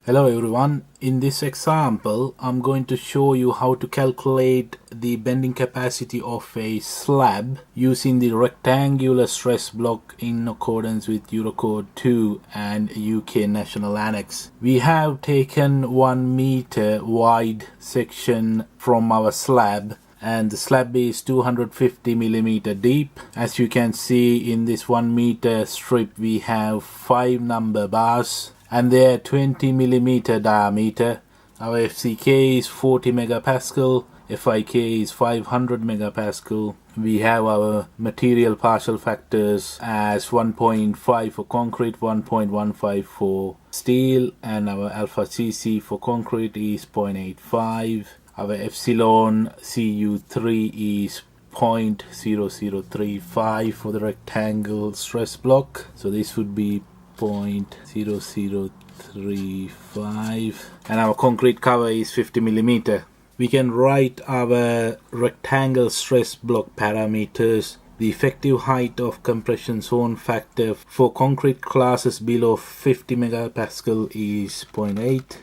Hello everyone, in this example I'm going to show you how to calculate the bending capacity of a slab using the rectangular stress block in accordance with Eurocode 2 and UK National Annex. We have taken 1 meter wide section from our slab and the slab is 250 millimeter deep. As you can see, in this 1 meter strip we have 5 number bars and they are 20 millimeter diameter. Our FCK is 40 megapascal, FIK is 500 megapascal. We have our material partial factors as 1.5 for concrete, 1.15 for steel, and our alpha CC for concrete is 0.85. Our epsilon CU3 is 0.0035 for the rectangle stress block. So this would be 0.0035, and our concrete cover is 50 millimeter. We can write our rectangle stress block parameters. The effective height of compression zone factor for concrete classes below 50 megapascal is 0.8.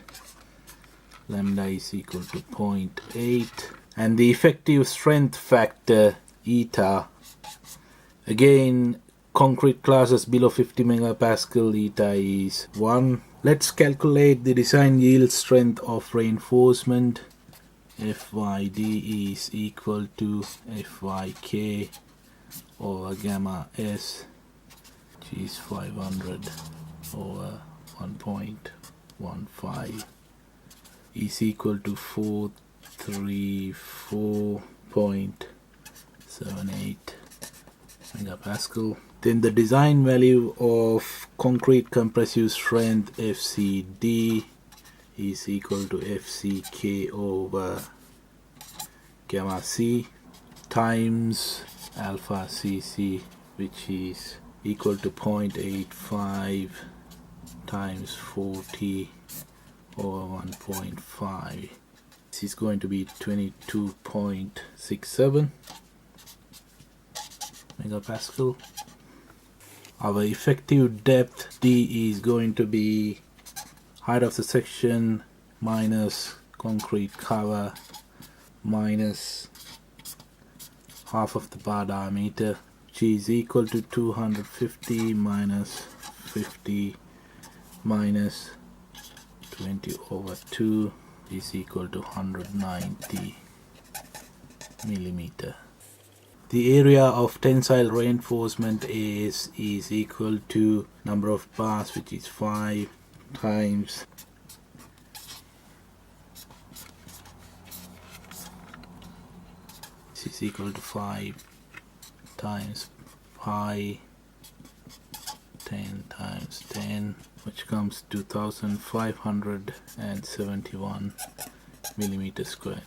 Lambda is equal to 0.8, and the effective strength factor eta, again concrete classes below 50 megapascal, eta is 1. Let's calculate the design yield strength of reinforcement. FYD is equal to FYK over gamma S, which is 500 over 1.15 is equal to 434.78 megapascal. Then the design value of concrete compressive strength FCD is equal to FCK over gamma C times alpha CC, which is equal to 0.85 times 40 over 1.5. This is going to be 22.67 megapascal. Our effective depth D is going to be height of the section minus concrete cover minus half of the bar diameter, which is equal to 250 minus 50 minus 20 over 2 is equal to 190 millimeter. The area of tensile reinforcement is equal to number of bars, which is 5 times this is equal to 5 times pi 10 times 10, which comes to 2571 millimeter square.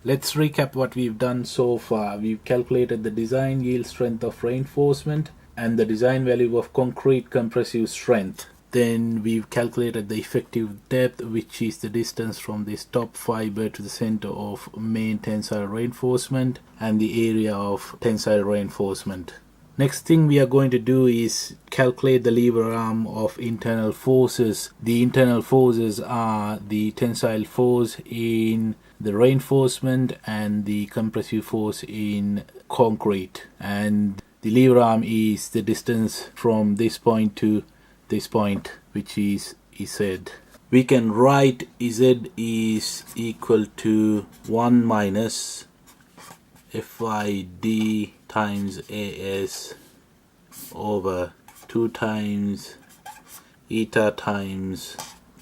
Let's recap what we've done so far. We've calculated the design yield strength of reinforcement and the design value of concrete compressive strength. Then we've calculated the effective depth, which is the distance from this top fiber to the center of main tensile reinforcement, and the area of tensile reinforcement. Next thing we are going to do is calculate the lever arm of internal forces. The internal forces are the tensile force in the reinforcement and the compressive force in concrete, and the lever arm is the distance from this point to this point, which is Z. We can write Z is equal to 1 minus FID times AS over 2 times eta times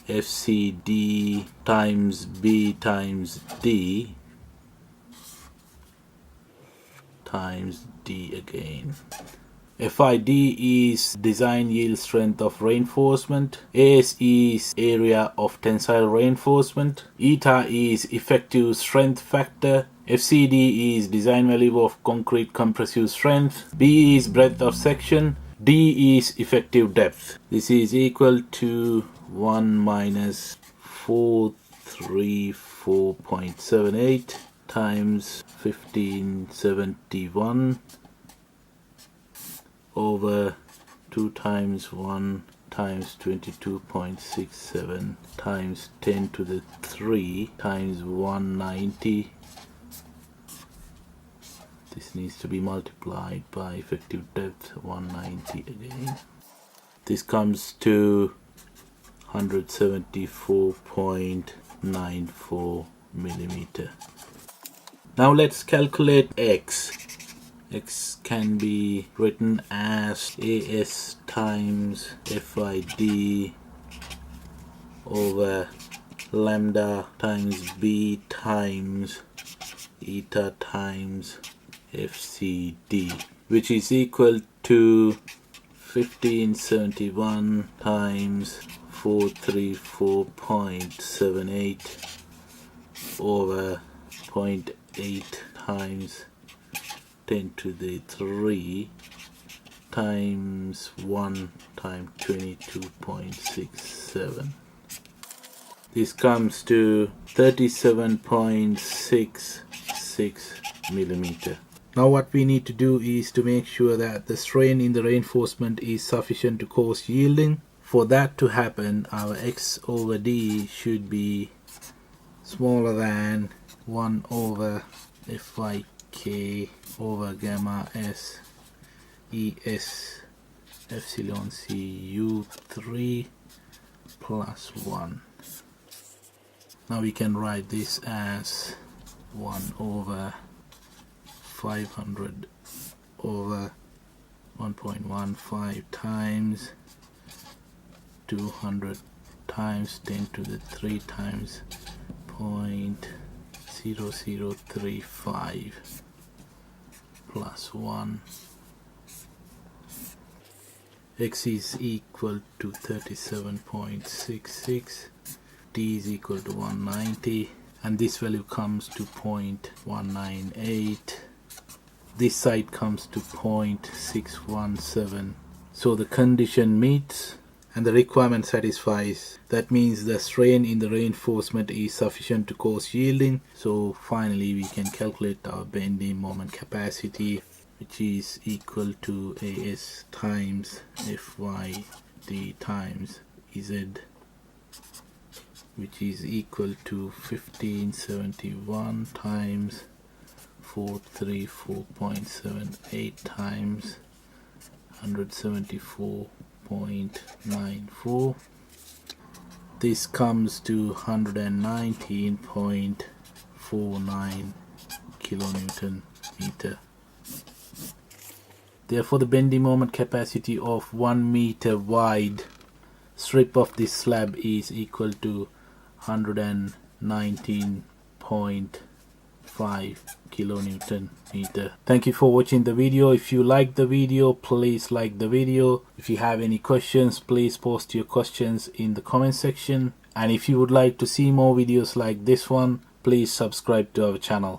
FCD times B times D times D again. FID is design yield strength of reinforcement, AS is area of tensile reinforcement, eta is effective strength factor, FCD is design value of concrete compressive strength, B is breadth of section, D is effective depth. This is equal to 1 minus 434.78 times 1571 over 2 times 1 times 22.67 times 10 to the 3 times 190. This needs to be multiplied by effective depth 190 again. This comes to 174.94 millimeter. Now let's calculate x. X can be written as AS times FID over lambda times B times eta times FCD, which is equal to 1571 times 434.78 over 0.8 times 10 to the 3 times 1 times 22.67. This comes to 37.66 millimeter. Now what we need to do is to make sure that the strain in the reinforcement is sufficient to cause yielding. For that to happen, our x over d should be smaller than 1 over fik over gamma s es epsilon c u3 plus 1. Now we can write this as 1 over 500 over 1.15 times 200 times 10 to the 3 times 0.0035 plus 1. X is equal to 37.66, D is equal to 190, and this value comes to 0.198. This side comes to 0.617. So the condition meets and the requirement satisfies. That means the strain in the reinforcement is sufficient to cause yielding. So finally we can calculate our bending moment capacity, which is equal to AS times FYD times Z, which is equal to 1571 times 434.78 times 174.94. This comes to 119.49 kilonewton meter. Therefore the bending moment capacity of 1 meter wide strip of this slab is equal to 119.5 kilonewton meter. Thank you for watching the video. If you like the video, please like the video. If you have any questions, please post your questions in the comment section. And if you would like to see more videos like this one, please subscribe to our channel.